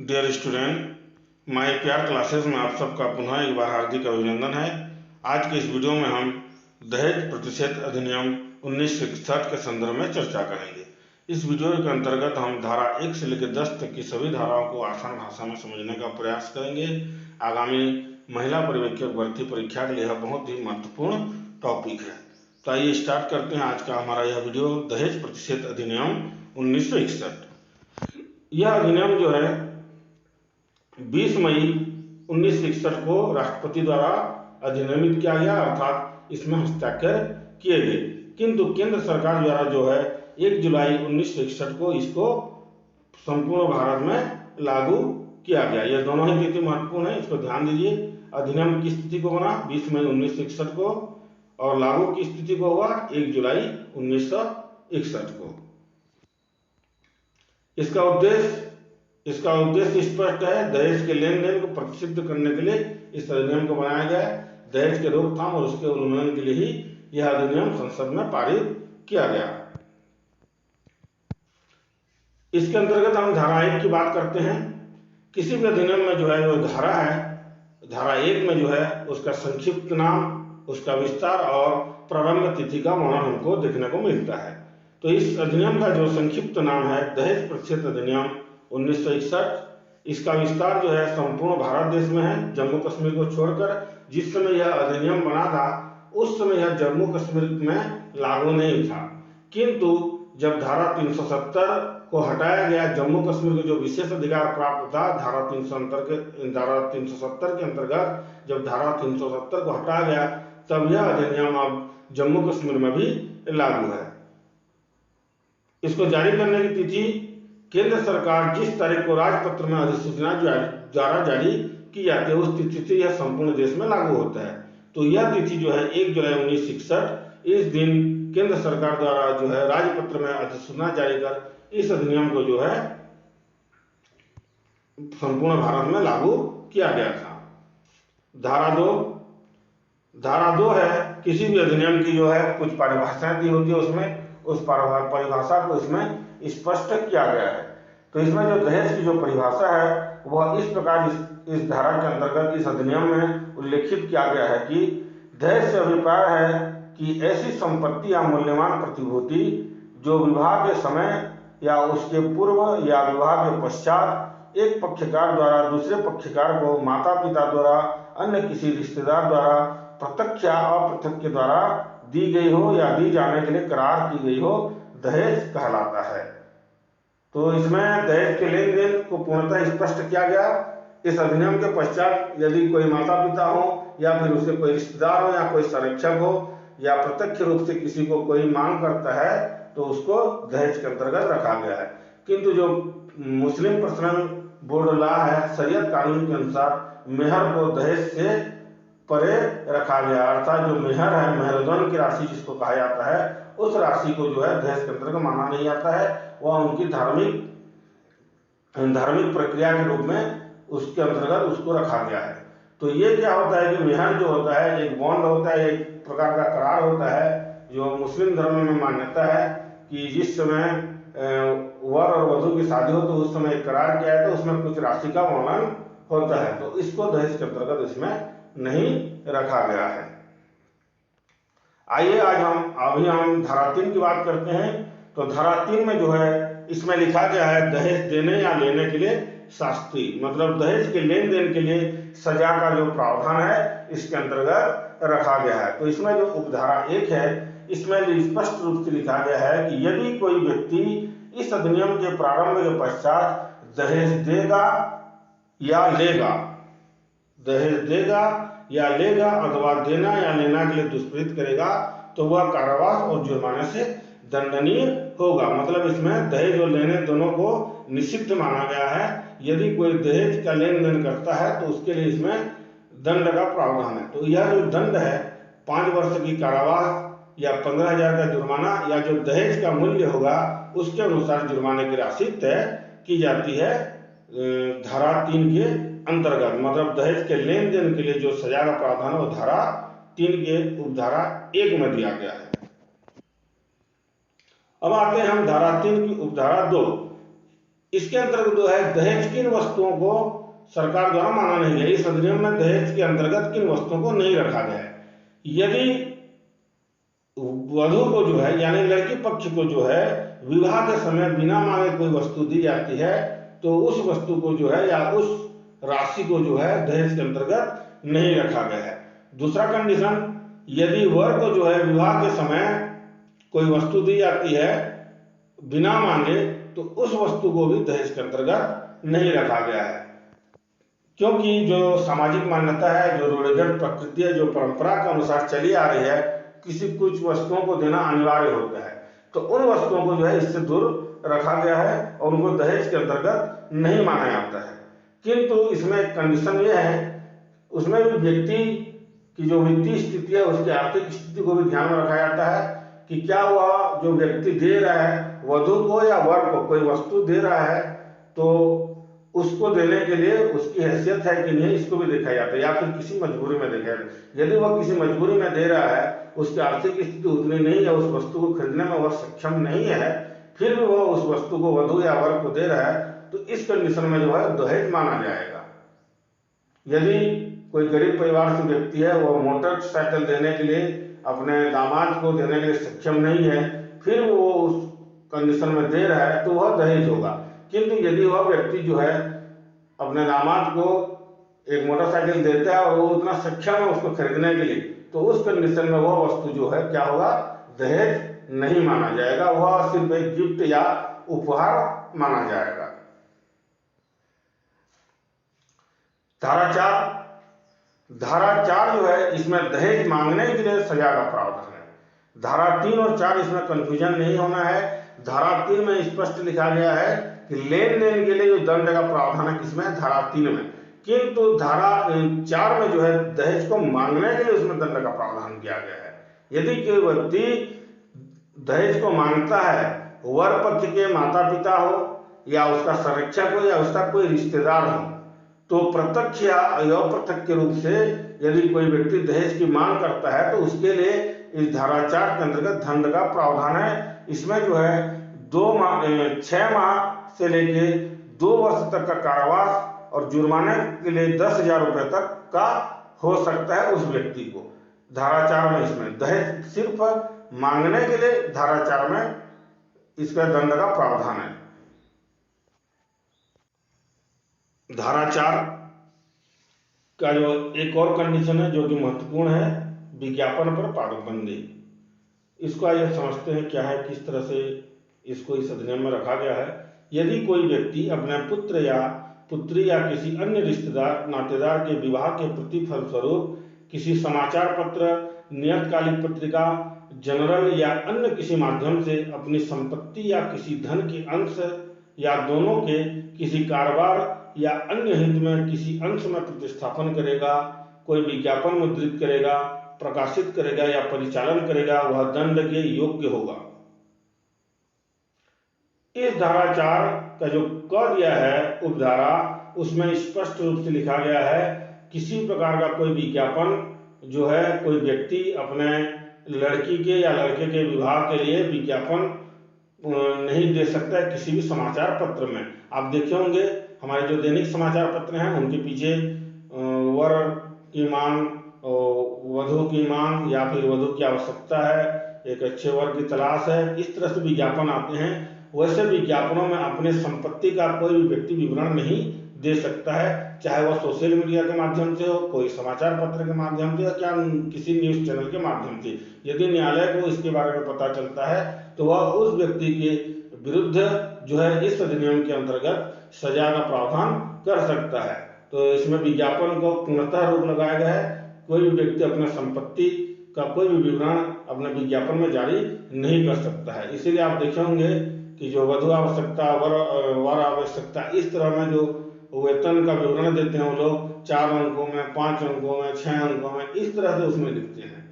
Dear student, my प्यार classes में आप सबका पुनः एक बार हार्दिक अभिनंदन है। आज के इस वीडियो में हम दहेज प्रतिषेध अधिनियम 1961 के संदर्भ में चर्चा करेंगे। इस वीडियो के अंतर्गत हम धारा 1 से लेकर 10 तक की सभी धाराओं को आसान भाषा में समझने का प्रयास करेंगे। आगामी महिला पर्यवेक्षक भर्ती परीक्षा के लिए यह बहुत ही महत्वपूर्ण टॉपिक है। तो आइए स्टार्ट करते हैं आज का हमारा यह वीडियो, दहेज प्रतिषेध अधिनियम 1961। यह अधिनियम जो है 20 मई 1961 को राष्ट्रपति द्वारा अधिनियमित किया गया, अर्थात इसमें हस्ताक्षर किए गए। किंतु केंद्र सरकार द्वारा जो है 1 जुलाई 1961 को इसको संपूर्ण भारत में लागू किया गया। ये दोनों ही तिथि महत्वपूर्ण है, इसको ध्यान दीजिए। अधिनियम किस तिथि को बना? 20 मई 1961 को, और लागू किस तिथि को हुआ? 1 जुलाई 1961 को। इसका उद्देश्य स्पष्ट है। दहेज के लेन देन को प्रतिषिद्ध करने के लिए इस अधिनियम को बनाया गया है। दहेज के रोकथाम और उसके उल्लंघन के लिए ही यह अधिनियम संसद में पारित किया गया। इसके अंतर्गत हम धारा 1 की बात करते हैं। किसी भी अधिनियम में जो है जो धारा है, धारा 1 में जो है उसका संक्षिप्त नाम, उसका विस्तार और प्रारंभ तिथि का वर्णन हमको देखने को मिलता है। तो इस अधिनियम का जो संक्षिप्त नाम है दहेज प्रतिषेध अधिनियम 1961। इसका विस्तार जो है संपूर्ण भारत देश में है, जम्मू कश्मीर को छोड़कर। जिस समय यह अधिनियम बना था उस समय यह जम्मू कश्मीर में लागू नहीं था, किंतु जब धारा 370 को हटाया गया, जम्मू कश्मीर को जो विशेष अधिकार प्राप्त था धारा 370 के अंतर्गत, जब धारा 370 को हटाया गया तब यह अधिनियम अब जम्मू कश्मीर में भी लागू है। इसको जारी करने की तिथि केंद्र सरकार जिस तारीख को राजपत्र में अधिसूचना द्वारा जारी की जाती है उस तिथि से यह संपूर्ण देश में लागू होता है। तो यह तिथि जो है 1 जुलाई 1961, इस दिन केंद्र सरकार द्वारा जो है राजपत्र में अधिसूचना जारी कर इस अधिनियम को जो है संपूर्ण भारत में लागू किया गया था। धारा 2 है, किसी भी अधिनियम की जो है कुछ परिभाषाएं दी होती है, उसमें उस परिभाषा को इसमें स्पष्ट किया गया है। तो इसमें जो दहेज की जो परिभाषा है वह इस प्रकार इस धारा के अंतर्गत इस अधिनियम में उल्लेखित किया गया है कि दहेज से अभिप्राय है कि ऐसी संपत्ति या मूल्यवान प्रतिभूति जो विवाह के समय या उसके पूर्व या विवाह के पश्चात एक पक्षकार द्वारा दूसरे पक्षकार को माता पिता द्वारा अन्य किसी रिश्तेदार द्वारा प्रत्यक्ष या अप्रत्यक्ष के द्वारा दी गई हो या दी जाने के लिए करार की गई हो, दहेज कहलाता है। तो इसमें दहेज के लेन देन को पूर्णतः स्पष्ट किया गया। इस अधिनियम के पश्चात यदि कोई माता पिता हो या फिर उसके कोई रिश्तेदार हो या कोई संरक्षक हो या प्रत्यक्ष रूप से किसी को कोई मांग करता है तो उसको दहेज के अंतर्गत रखा गया है। किंतु जो मुस्लिम पर्सनल बोर्ड लॉ है, शरीयत कानून के अनुसार मेहर को दहेज से परे रखा गया, अर्थात जो मेहर है, मेहरदौन की राशि जिसको कहा जाता है, उस राशि को जो है दहेज के अंतर्गत माना नहीं जाता है। वह उनकी धार्मिक प्रक्रिया के रूप में उसके अंतर्गत उसको रखा गया है। तो ये क्या होता है कि मेहर जो होता है एक बॉन्ड होता है, एक प्रकार का करार होता है जो मुस्लिम धर्म में मान्यता है कि जिस समय वर और वधू की शादी हो तो उस समय एक करार किया है, तो उसमें कुछ राशि का वर्णन होता है। तो इसको दहेज के अंतर्गत इसमें नहीं रखा गया है। आइए आज हम धारा 3 की बात करते हैं। तो धारा 3 में जो है इसमें लिखा गया है दहेज देने या लेने के लिए शास्ति, मतलब दहेज के लेन देन के लिए सजा का जो प्रावधान है इसके अंतर्गत रखा गया है। तो इसमें जो उपधारा 1 है इसमें स्पष्ट रूप से लिखा गया है कि यदि कोई व्यक्ति इस अधिनियम के प्रारंभ के पश्चात दहेज देगा या लेगा अथवा देना या लेना के लिए दुष्कृत करेगा तो वह कारावास और जुर्माने से दंडनीय होगा। मतलब इसमें दहेज और लेने दोनों को निषिद्ध माना गया है। यदि कोई दहेज का लेन देन करता है तो उसके लिए इसमें दंड का प्रावधान है। तो यह जो दंड है 5 वर्ष की कारावास या 15,000 का जुर्माना या जो दहेज का मूल्य होगा उसके अनुसार जुर्माने की राशि तय की जाती है धारा 3 के अंतर्गत। मतलब दहेज के लेन देन के लिए जो सजा का प्रावधान है वो धारा 3 के उपधारा 1 में दिया गया है। अब आते हैं हम धारा 3 की उपधारा 2। इसके अंतर्गत जो है दहेज किन वस्तुओं को सरकार द्वारा माना नहीं गया। इस अधिनियम में दहेज के अंतर्गत किन वस्तुओं को नहीं रखा गया है। यदि वधु को जो है यानी लड़की पक्ष को जो है विवाह के समय बिना मांगे कोई वस्तु दी जाती है तो उस वस्तु को जो है या उस राशि को जो है दहेज के अंतर्गत नहीं रखा गया है। दूसरा कंडीशन, यदि वर को जो है विवाह के समय कोई वस्तु दी जाती है बिना मांगे तो उस वस्तु को भी दहेज के अंतर्गत नहीं रखा गया है, क्योंकि जो सामाजिक मान्यता है, जो रूढ़िगत प्रकृति है, जो परंपरा के अनुसार चली आ रही है, किसी कुछ वस्तुओं को देना अनिवार्य होता है, तो उन वस्तुओं को जो है इससे दूर रखा गया है और उनको दहेज के अंतर्गत नहीं माना जाता है। किंतु इसमें एक कंडीशन यह है, उसमें भी व्यक्ति की जो वित्तीय स्थिति है उसकी आर्थिक स्थिति को भी ध्यान में रखा जाता है कि क्या वह जो व्यक्ति दे रहा है वधु को या वर को कोई वस्तु दे रहा है तो उसको देने के लिए उसकी हैसियत है कि नहीं, इसको भी देखा जाता है, या फिर किसी मजबूरी में देखा जाता है। यदि वह किसी मजबूरी में दे रहा है, उसकी आर्थिक स्थिति उतनी नहीं है, उस वस्तु को खरीदने में वह सक्षम नहीं है, फिर भी वह उस वस्तु को वधु या वर को दे रहा है तो इस कंडीशन में जो है दहेज माना जाएगा। यदि कोई गरीब परिवार से व्यक्ति है, वह मोटरसाइकिल देने के लिए अपने दामाद को देने के लिए सक्षम नहीं है, फिर वो उस कंडीशन में दे रहा है तो वह दहेज होगा। किंतु यदि वह व्यक्ति जो है अपने दामाद को एक मोटरसाइकिल देता है और वो उतना सक्षम है उसको खरीदने के लिए, तो उस कंडीशन में वह वस्तु जो है क्या होगा, दहेज नहीं माना जाएगा, वह सिर्फ एक गिफ्ट या उपहार माना जाएगा। धारा 4 जो है इसमें दहेज मांगने के लिए सजा का प्रावधान है। धारा 3 और 4 इसमें कंफ्यूजन नहीं होना है। धारा 3 में स्पष्ट लिखा गया है कि लेन देन के लिए जो दंड का प्रावधान है किसमें, धारा 3 में, किंतु धारा 4 में जो है दहेज को मांगने के लिए उसमें दंड का प्रावधान किया गया है। यदि कोई व्यक्ति दहेज को मांगता है, वर पक्ष के माता पिता हो या उसका संरक्षक हो या उसका कोई रिश्तेदार हो, तो प्रत्यक्ष या अप्रत्यक्ष रूप से यदि कोई व्यक्ति दहेज की मांग करता है तो उसके लिए इस धारा 4 के अंतर्गत दंड का प्रावधान है। इसमें जो है 6 माह से लेके 2 वर्ष तक का कारावास और जुर्माने के लिए 10,000 रुपए तक का हो सकता है उस व्यक्ति को। धारा 4 में इसमें दहेज सिर्फ मांगने के लिए धारा 4 में इसका दंड का प्रावधान है। धारा 4 का जो एक और कंडीशन है जो कि महत्वपूर्ण है, विज्ञापन पर पाबंदी। इसको आइए समझते हैं क्या है, किस तरह से इसको इस अधिनियम में रखा गया है। यदि कोई व्यक्ति अपने पुत्र या पुत्री या किसी अन्य रिश्तेदार नातेदार के विवाह के प्रतिफल स्वरूप किसी समाचार पत्र, नियतकालिक पत्रिका, जनरल या अन्य किसी माध्यम से अपनी संपत्ति या किसी धन के अंश या दोनों के किसी कारोबार या अन्य हित में किसी अंश में प्रतिस्थापन करेगा, कोई विज्ञापन मुद्रित करेगा, प्रकाशित करेगा या परिचालन करेगा, वह दंड के योग्य होगा। इस धारा 4 का जो क दिया है उपधारा, उसमें स्पष्ट रूप से लिखा गया है किसी प्रकार का कोई विज्ञापन जो है कोई व्यक्ति अपने लड़की के या लड़के के विवाह के लिए विज्ञापन नहीं दे सकता है किसी भी समाचार पत्र में। आप देखे होंगे हमारे जो दैनिक समाचार पत्र हैं उनके पीछे वर की मांग, वधु की मांग या फिर वधु की आवश्यकता है, एक अच्छे वर की तलाश है, इस तरह से विज्ञापन आते हैं। वैसे विज्ञापनों में अपने संपत्ति का कोई भी व्यक्ति विवरण नहीं दे सकता है, चाहे वह सोशल मीडिया के माध्यम से हो, कोई समाचार पत्र के माध्यम से हो, क्या किसी न्यूज चैनल के माध्यम से। यदि न्यायालय को इसके बारे में पता चलता है तो वह उस व्यक्ति के विरुद्ध जो है इस अधिनियम के अंतर्गत सजा का प्रावधान कर सकता है। तो इसमें विज्ञापन को पूर्णतः रोक लगाया गया है। कोई भी व्यक्ति अपने संपत्ति का कोई भी विवरण अपने विज्ञापन में जारी नहीं कर सकता है। इसीलिए आप देखे होंगे कि जो वधु आवश्यकता, वर आवश्यकता, इस तरह में जो वेतन का विवरण देते हैं वो लोग 4 अंकों में, 5 अंकों में, 6 अंकों में, इस तरह से उसमें लिखते हैं,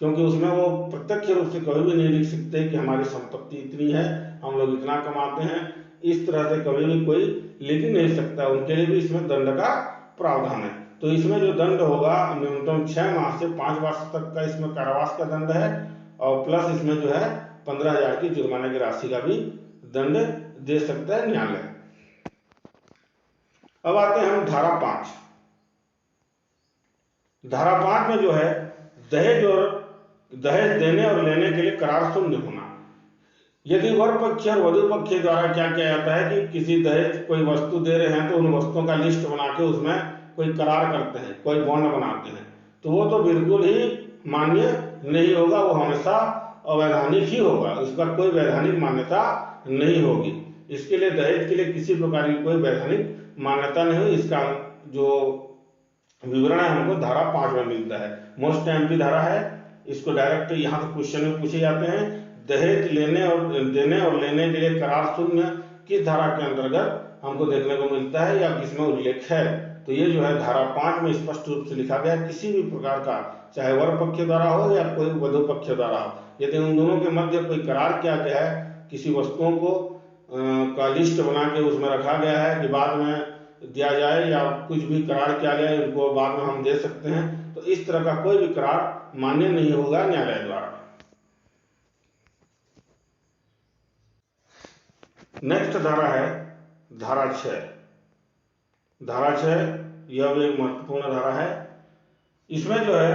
क्योंकि उसमें वो प्रत्यक्ष रूप से कभी भी नहीं लिख सकते कि हमारी संपत्ति इतनी है, हम लोग इतना कमाते हैं। इस तरह से कभी भी कोई लिख नहीं सकता, उनके लिए भी इसमें दंड का प्रावधान है। तो इसमें जो दंड होगा न्यूनतम 6 माह से 5 वर्ष तक का इसमें कारावास का दंड है और प्लस इसमें जो है 15,000 की जुर्माने की राशि का भी दंड दे सकता है न्यायालय। अब आते हैं हम धारा 5। धारा 5 में जो है दहेज देने और लेने के लिए करार शून्य होना। यदि वर पक्ष और वधु पक्ष द्वारा क्या किया जाता है कि किसी दहेज कोई वस्तु दे रहे हैं तो उन वस्तुओं का लिस्ट बना के उसमें कोई करार करते हैं, कोई बॉन्ड बनाते हैं, तो वो तो बिल्कुल ही मान्य नहीं होगा, वो हमेशा अवैधानिक ही होगा, उसका कोई वैधानिक मान्यता नहीं होगी। इसके लिए दहेज के लिए किसी प्रकार की कोई वैधानिक मान्यता नहीं हुई। इसका जो विवरण है हमको धारा 5 में मिलता है। मोस्ट एमपी धारा है, इसको डायरेक्ट यहाँ से क्वेश्चन में पूछे जाते हैं। दहेज लेने और देने और लेने के लिए करार शून्य किस धारा के अंतर्गत हमको देखने को मिलता है या किसमें उल्लेख है? तो ये जो है धारा 5 में स्पष्ट रूप से लिखा गया है, किसी भी प्रकार का चाहे वर पक्ष द्वारा हो या कोई वधु पक्ष द्वारा हो, यदि उन दोनों के मध्य कोई करार किया गया है, किसी वस्तुओं को का लिस्ट बना के उसमें रखा गया है कि बाद में दिया जाए या कुछ भी करार किया गया है उनको बाद में हम दे सकते हैं, तो इस तरह का कोई भी करार मान्य नहीं होगा न्यायालय द्वारा। नेक्स्ट धारा है धारा 6। धारा 6 यह भी एक महत्वपूर्ण धारा है। इसमें जो है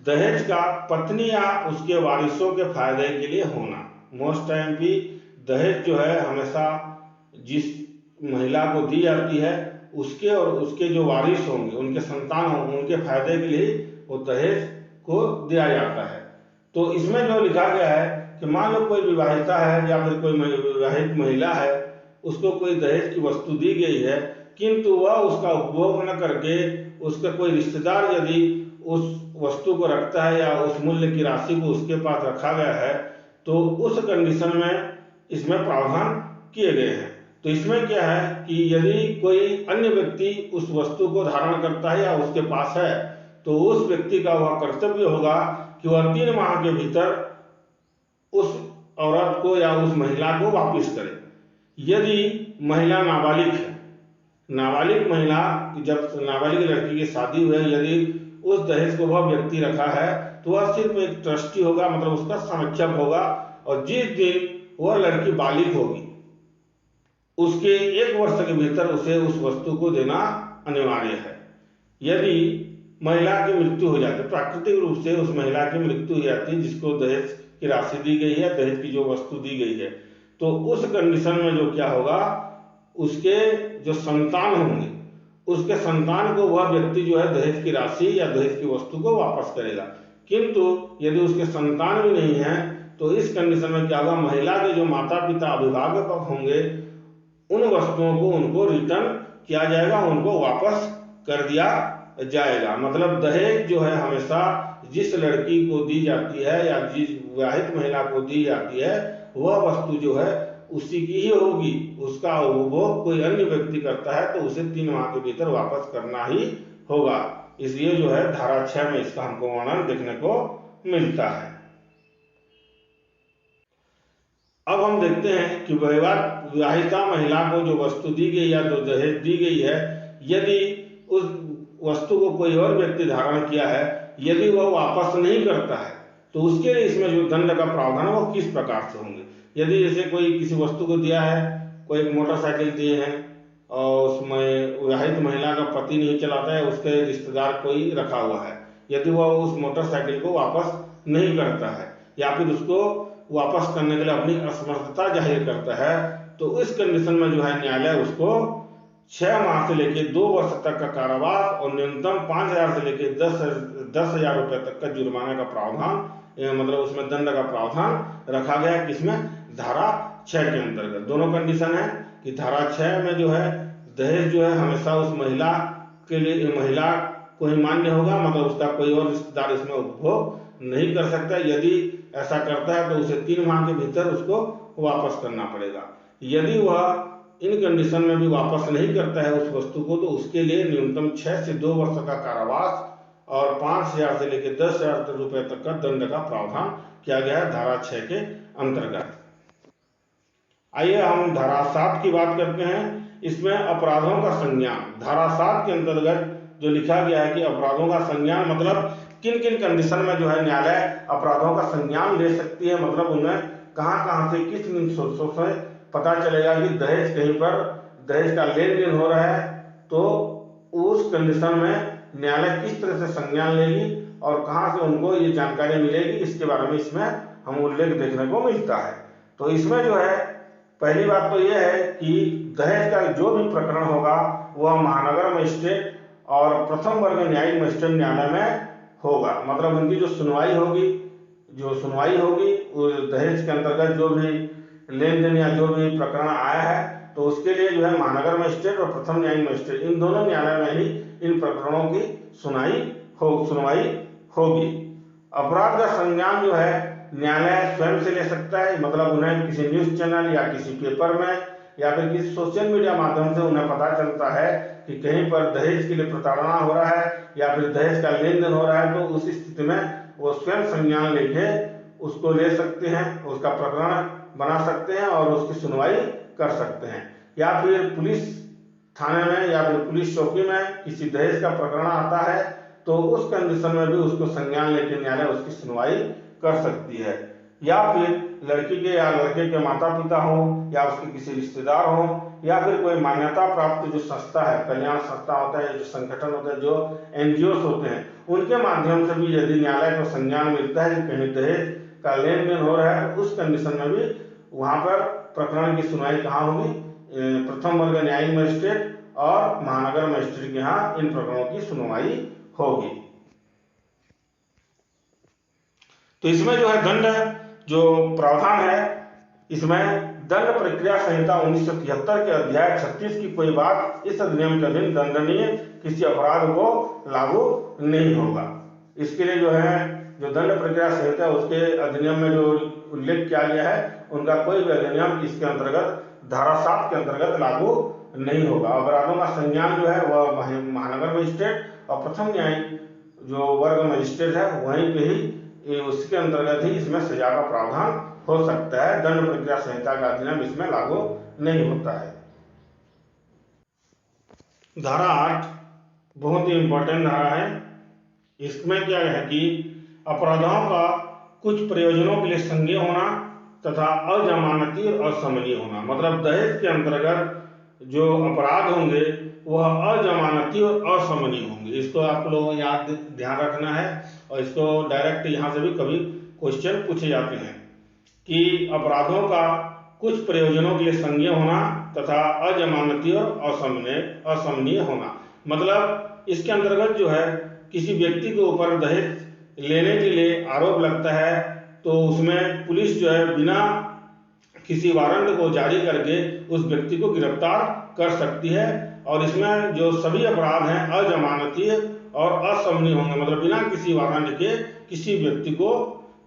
दहेज का पत्नी या उसके वारिसों के फायदे के लिए होना। मोस्ट टाइम भी दहेज जो है हमेशा जिस महिला को दी जाती है उसके और उसके जो वारिस होंगे, उनके संतान होंगे, उनके फायदे के लिए वो दहेज को दिया जाता है। तो इसमें जो लिखा गया है कि मान लो कोई विवाहिता है या फिर कोई विवाहित महिला है, उसको कोई दहेज की वस्तु दी गई है, किंतु वह उसका उपभोग न करके उसका कोई रिश्तेदार यदि उस वस्तु को रखता है या उस मूल्य की राशि को उसके पास रखा गया है, तो उस कंडीशन में इसमें प्रावधान किए गए हैं। तो इसमें क्या है कि यदि कोई अन्य व्यक्ति उस वस्तु को धारण करता है या उसके पास है, तो उस व्यक्ति का वह कर्तव्य होगा कि वह 3 माह के भीतर उस औरत को या उस महिला को वापस करे। यदि महिला नाबालिग है, नाबालिग महिला, जब नाबालिग लड़की की शादी हुई, यदि उस दहेज को वह व्यक्ति रखा है तो वह सिर्फ एक ट्रस्टी होगा, मतलब उसका संरक्षक होगा, और जिस दिन वह लड़की बालिग होगी उसके 1 वर्ष के भीतर उसे उस वस्तु को देना अनिवार्य है। यदि महिला की मृत्यु हो जाती है, प्राकृतिक रूप से उस महिला की मृत्यु हो जाती है जिसको दहेज की राशि दी गई है, दहेज की जो वस्तु दी गई है, तो उस कंडीशन में जो क्या होगा, उसके जो संतान होंगे उसके संतान को वह व्यक्ति जो है दहेज की राशि या दहेज की वस्तु को वापस करेगा। किंतु यदि उसके संतान भी नहीं है तो इस कंडीशन में क्या होगा, महिला के जो माता पिता अभिभावक होंगे उन वस्तुओं को उनको रिटर्न किया जाएगा, उनको वापस कर दिया जाएगा। मतलब दहेज जो है हमेशा जिस लड़की को दी जाती है या जिस विवाहित महिला को दी जाती है वह वस्तु जो है उसी की ही होगी, उसका उपभोग कोई अन्य व्यक्ति करता है तो उसे 3 माह के भीतर वापस करना ही होगा। इसलिए जो है धारा 6 में इसका हमको वर्णन देखने को मिलता है। अब हम देखते हैं कि विवाहिता महिला को जो वस्तु दी गई या जो दहेज दी गई है, यदि उस वस्तु को कोई और व्यक्ति धारण किया है, यदि वह वापस नहीं करता है तो उसके लिए इसमें जो दंड का प्रावधान है वो किस प्रकार से होंगे। यदि जैसे कोई किसी वस्तु को दिया है, कोई एक मोटरसाइकिल दिए हैं और उसमें विवाहित महिला का पति नहीं चलाता है, उसके रिश्तेदार कोई रखा हुआ है, यदि वह उस मोटरसाइकिल को वापस नहीं करता है या फिर उसको वापस करने के लिए अपनी असमर्थता जाहिर करता है, तो इस कंडीशन में जो है न्यायालय उसको 6 माह से लेकर 2 वर्ष तक का कारावास और न्यूनतम 5,000 से लेकर 10,000 रुपये तक का जुर्माने का प्रावधान, मतलब उसमें दंड का प्रावधान रखा गया है। किसमें? धारा 6 के अंतर्गत। दोनों कंडीशन है कि धारा 6 में जो है दहेज जो है हमेशा उस महिला के लिए, महिला को ही मान्य होगा, मतलब उसका कोई और रिश्तेदार इसमें उपभोग नहीं कर सकता। यदि ऐसा करता है तो उसे 3 माह के भीतर उसको वापस करना पड़ेगा। यदि वह इन कंडीशन में भी वापस नहीं करता है उस वस्तु को, तो उसके लिए न्यूनतम 6 से 2 वर्ष का कारावास और 5,000 से लेकर 10,000 रुपये तक का दंड का प्रावधान किया गया है धारा 6 के अंतर्गत। आइए हम धारा 7 की बात करते हैं। इसमें अपराधों का संज्ञान, धारा 7 के अंतर्गत जो लिखा गया है कि अपराधों का संज्ञान मतलब किन किन कंडीशन में जो है न्यायालय अपराधों का संज्ञान ले सकती है, मतलब उन्हें कहां से किस सोर्सों से पता चलेगा कि दहेज कहीं पर दहेज का लेन देन हो रहा है तो उस कंडीशन में न्यायालय किस तरह से संज्ञान लेगी और कहाँ से उनको ये जानकारी मिलेगी, इसके बारे में इसमें हम उल्लेख देखने को मिलता है। तो इसमें जो है पहली बात तो यह है कि दहेज का जो भी प्रकरण होगा वह महानगर मजिस्ट्रेट और प्रथम वर्ग न्यायिक मजिस्ट्रेट न्यायालय में होगा। मतलब उनकी जो सुनवाई होगी वो दहेज के अंतर्गत जो भी लेन देन या जो भी प्रकरण आया है तो उसके लिए जो है महानगर मजिस्ट्रेट और प्रथम न्यायिक मजिस्ट्रेट इन दोनों न्यायालय में ही इन प्रकरणों की सुनवाई होगी। अपराध का संज्ञान जो है न्यायालय स्वयं से ले सकता है, मतलब उन्हें किसी न्यूज चैनल या किसी पेपर में या फिर किसी सोशल मीडिया माध्यम से उन्हें पता चलता है कि कहीं पर दहेज के लिए प्रताड़ना हो रहा है या फिर दहेज का लेन देन हो रहा है, तो उस स्थिति में वो स्वयं संज्ञान लेके उसको ले सकते हैं, उसका प्रकरण बना सकते हैं और उसकी सुनवाई कर सकते हैं। या फिर पुलिस थाने में या फिर पुलिस चौकी में किसी दहेज का प्रकरण आता है तो उस कंडीशन में भी उसको संज्ञान लेके न्यायालय उसकी सुनवाई कर सकती है। या फिर लड़की के या लड़के के माता पिता हों या उसके किसी रिश्तेदार हों या फिर कोई मान्यता प्राप्त जो संस्था है, कल्याण संस्था होता है, जो संगठन होता है, जो एनजीओ होते हैं, उनके माध्यम से भी यदि न्यायालय को संज्ञान मिलता है कि कहीं दहेज का लेन देन हो रहा है, उस कंडीशन में भी वहां पर प्रकरण की सुनवाई कहाँ होगी, प्रथम वर्ग न्यायिक मजिस्ट्रेट और महानगर मजिस्ट्रेट के यहाँ इन प्रकरणों की सुनवाई होगी। तो इसमें जो है दंड जो प्रावधान है, इसमें दंड प्रक्रिया संहिता 1973 के अध्याय 36 की कोई बात इस अधिनियम के अधीन दंडनीय किसी अपराध को लागू नहीं होगा। इसके लिए जो है जो दंड प्रक्रिया संहिता उसके अधिनियम में जो उल्लेख किया गया है उनका कोई भी अधिनियम इसके अंतर्गत धारा 7 के अंतर्गत लागू नहीं होगा। अपराधों का संज्ञान जो है वह महानगर मजिस्ट्रेट और प्रथम न्यायिक जो वर्ग मजिस्ट्रेट है वहीं पे ही उसके अंतर्गत ही इसमें सजा का प्रावधान हो सकता है। दंड प्रक्रिया संहिता का अधिनियम इसमें लागू नहीं होता है। धारा 8 बहुत ही इंपॉर्टेंट धारा है। इसमें क्या है कि अपराधों का कुछ प्रयोजनों के लिए संज्ञेय होना तथा अजमानती और असमनीय होना। मतलब दहेज के अंतर्गत जो अपराध होंगे वह अजमानती और असमनीय होंगे। इसको आप लोगों को याद ध्यान रखना है और इसको डायरेक्ट यहाँ से भी कभी क्वेश्चन पूछे जाते हैं कि अपराधों का कुछ प्रयोजनों के लिए संज्ञेय होना तथा अजमानती और असमनीय होना। मतलब इसके अंतर्गत जो है किसी व्यक्ति के ऊपर दहेज लेने के लिए आरोप लगता है तो उसमें पुलिस जो है बिना किसी वारंट को जारी करके उस व्यक्ति को गिरफ्तार कर सकती है। और इसमें जो सभी अपराध हैं अजमानती और असमनीय होंगे। मतलब बिना किसी वारंट के किसी व्यक्ति को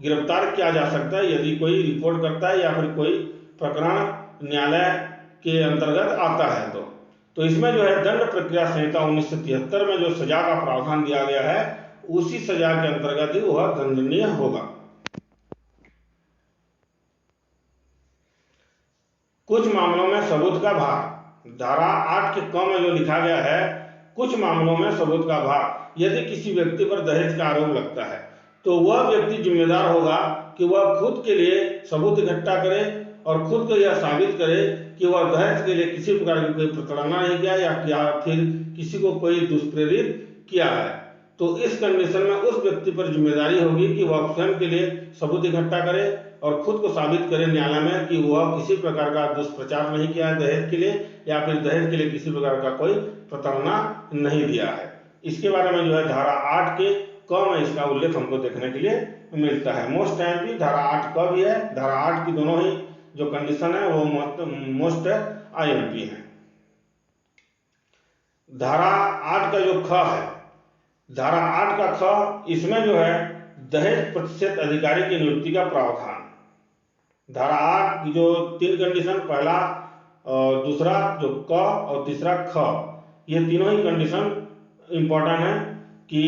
गिरफ्तार किया जा सकता है यदि कोई रिपोर्ट करता है या फिर कोई प्रकरण न्यायालय के अंतर्गत आता है तो इसमें जो है दंड प्रक्रिया संहिता 1973 में जो सजा का प्रावधान दिया गया है उसी सजा के अंतर्गत ही वह दंडनीय होगा। कुछ मामलों में सबूत का भार, धारा 8 के क में जो लिखा गया है कुछ मामलों में सबूत का भार। यदि किसी व्यक्ति पर दहेज का आरोप लगता है तो वह व्यक्ति जिम्मेदार होगा कि वह खुद के लिए सबूत इकट्ठा करे और खुद को यह साबित करे कि वह दहेज के लिए किसी प्रकार की कोई प्रताड़ना नहीं किया या फिर किसी को कोई दुष्प्रेरित किया है। तो इस कंडीशन में उस व्यक्ति पर जिम्मेदारी होगी कि वह स्वयं के लिए सबूत इकट्ठा करे और खुद को साबित करे न्यायालय में कि वह किसी प्रकार का दुष्प्रचार नहीं किया है दहेज के लिए या फिर दहेज के लिए किसी प्रकार का कोई प्रताड़ना नहीं दिया है। इसके बारे में जो है धारा 8 के क में इसका उल्लेख हमको देखने के लिए मिलता है। मोस्ट टाइम भी धारा 8 क भी है। धारा 8 की दोनों ही जो कंडीशन है वो मोस्ट IMP है। धारा 8 का जो ख है, धारा 8 का ख, इसमें जो है दहेज प्रतिशत अधिकारी की नियुक्ति का प्रावधान। धारा 8 की जो 3 कंडीशन, पहला और दूसरा जो क और तीसरा ख, ये तीनों ही कंडीशन इंपॉर्टेंट है कि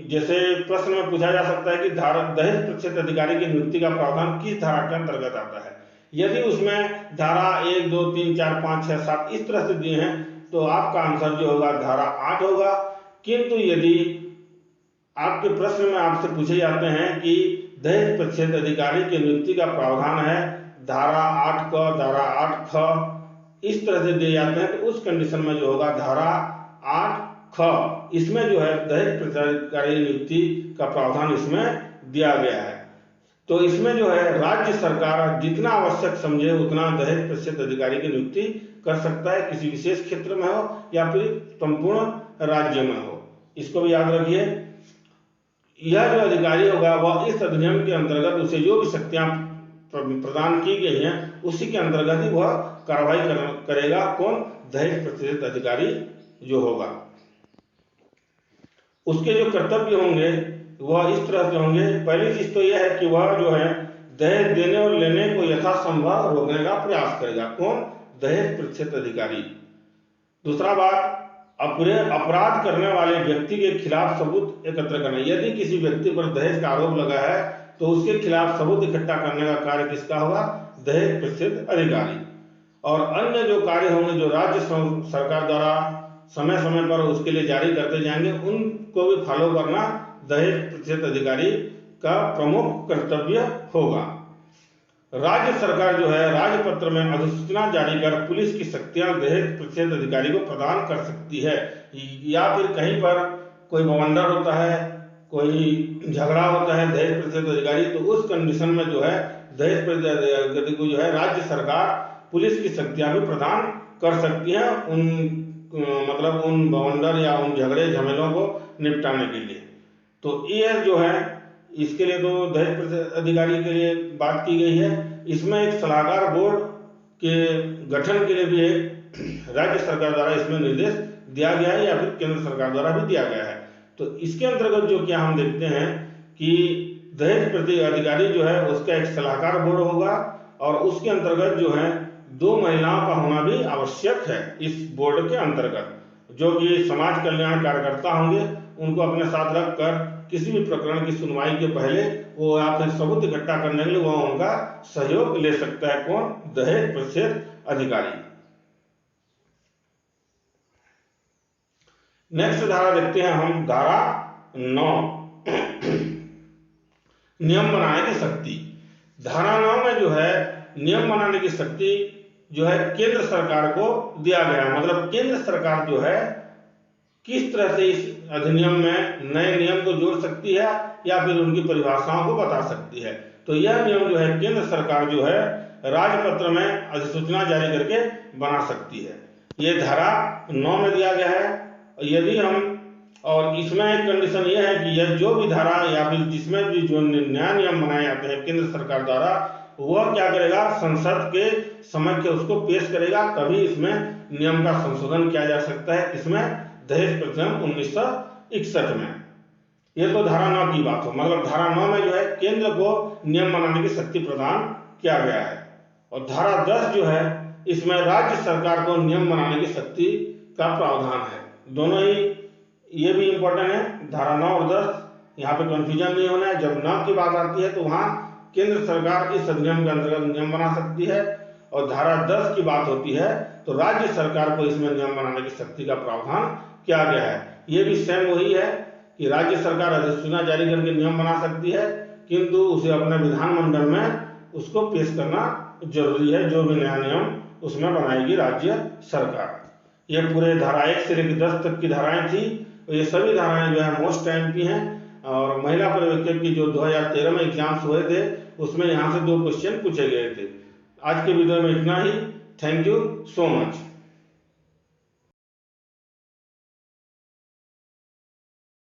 जैसे प्रश्न में पूछा जा सकता है कि दहेज प्रतिशत अधिकारी की नियुक्ति का प्रावधान किस धारा के अंतर्गत आता है। यदि उसमें धारा 1, 2, 3, 4, 5, 6, 7 इस तरह से दिए हैं तो आपका आंसर जो होगा धारा 8 होगा। किंतु यदि आपके प्रश्न में आपसे पूछे जाते हैं कि दहेज प्रतिशत अधिकारी की नियुक्ति का प्रावधान है धारा 8 क, धारा 8 ख, इस तरह से दिए जाते हैं तो उस कंडीशन में जो होगा धारा 8 ख, इसमें जो है दहेज प्रतिनिधि नियुक्ति का प्रावधान इसमें दिया गया है। तो इसमें जो है राज्य सरकार जितना आवश्यक समझे उतना दहेज प्रतिशत अधिकारी की नियुक्ति कर सकता है, किसी विशेष क्षेत्र में हो या फिर संपूर्ण राज्य में हो। इसको भी याद रखिए। यह जो अधिकारी होगा वह इस अधिनियम के अंतर्गत उसे जो भी शक्तियां प्रदान की गई हैं उसी के अंतर्गत ही वह कार्रवाई करेगा। कौन? दहेज प्रतिशत अधिकारी जो होगा। उसके जो कर्तव्य होंगे वह इस तरह से होंगे। पहली चीज तो यह है कि वह जो है दहेज देने और लेने को यथासंभव रोकने का प्रयास करेगा। कौन? दहेज प्रतिशत अधिकारी। दूसरा बात, अपराध करने वाले व्यक्ति के खिलाफ सबूत एकत्र करना। यदि किसी व्यक्ति पर दहेज का आरोप लगा है तो उसके खिलाफ सबूत इकट्ठा करने का कार्य किसका होगा? दहेज प्रतिशत अधिकारी। और अन्य जो कार्य होंगे जो राज्य सरकार द्वारा समय समय पर उसके लिए जारी करते जाएंगे उनको भी फॉलो करना दहेज प्रतिशत अधिकारी का प्रमुख कर्तव्य होगा। राज्य सरकार जो है राजपत्र में अधिसूचना जारी कर पुलिस की शक्तियां दहेज प्रतिशत अधिकारी को प्रदान कर सकती है। या फिर कहीं पर कोई बवंडर होता है, कोई झगड़ा होता है दहेज प्रतिशत अधिकारी, तो उस कंडीशन में जो है दहेज प्रतिशत अधिकारी को जो है राज्य सरकार पुलिस की शक्तियां भी प्रदान कर सकती है उन बवंडर या उन झगड़े झमेलों को निपटाने के लिए। तो ये जो है इसके लिए तो दहेज प्रतिशत अधिकारी के लिए बात की गई है। इसमें एक सलाहकार बोर्ड के गठन के लिए भी एक राज्य सरकार द्वारा इसमें निर्देश दिया गया है या फिर केंद्र सरकार द्वारा भी दिया गया है। तो इसके अंतर्गत जो क्या हम देखते हैं कि दहेज प्रतिशत अधिकारी जो है उसका एक सलाहकार बोर्ड होगा और उसके अंतर्गत जो है 2 महिलाओं का होना भी आवश्यक है इस बोर्ड के अंतर्गत, जो कि समाज कल्याण कार्यकर्ता होंगे। उनको अपने साथ रखकर किसी भी प्रकरण की सुनवाई के पहले वो या फिर सबूत इकट्ठा करने के लिए वो उनका सहयोग ले सकता है। कौन? दहेज प्रतिशत अधिकारी। नेक्स्ट धारा देखते हैं हम, धारा 9 नियम बनाने की शक्ति। धारा 9 में जो है नियम बनाने की शक्ति जो है केंद्र सरकार को दिया गया है। मतलब केंद्र सरकार जो है किस तरह से इस अधिनियम में नए नियम को जोड़ सकती है या फिर उनकी परिभाषाओं को बता सकती है। तो यह नियम जो है केंद्र सरकार जो है राजपत्र में अधिसूचना जारी करके बना सकती है। ये धारा 9 में दिया गया है। यदि हम और इसमें एक कंडीशन यह है कि यह जो भी धारा या फिर जिसमें भी जो नया नियम बनाए जाते हैं केंद्र सरकार द्वारा, वह क्या करेगा? संसद के समक्ष उसको पेश करेगा, तभी इसमें नियम का संशोधन किया जा सकता है। इसमें दहेज प्रतिनियम 1961 में। यह तो धारा 9 की बात हो। मतलब धारा 9 में जो है केंद्र को नियम बनाने की शक्ति प्रदान किया गया है। और धारा 10 जो है इसमें राज्य सरकार को नियम बनाने की शक्ति का प्रावधान है। दोनों ही ये भी इंपॉर्टेंट है, धारा 9 और 10। यहाँ पे कंफ्यूजन नहीं होना है। जब 9 की बात आती है तो वहां केंद्र सरकार इस अधिनियम के अंतर्गत नियम बना सकती है, और धारा 10 की बात होती है तो राज्य सरकार को इसमें नियम बनाने की शक्ति का प्रावधान किया गया है। ये भी सेम वही है कि राज्य सरकार अधिसूचना जारी करके नियम बना सकती है, किंतु उसे अपने विधानमंडल में उसको पेश करना जरूरी है। जो भी नया नियम उसमें बनाएगी राज्य सरकार। ये पूरे धारा 1 से लेकर 10 तक की धाराएं थी। ये सभी धाराएं जो है मोस्ट टाइम की हैं और महिला पर्यवेक्षक की जो 2013 में एग्जाम्स हुए थे उसमें यहाँ से 2 क्वेश्चन पूछे गए थे। आज के वीडियो में इतना ही। Thank you so much.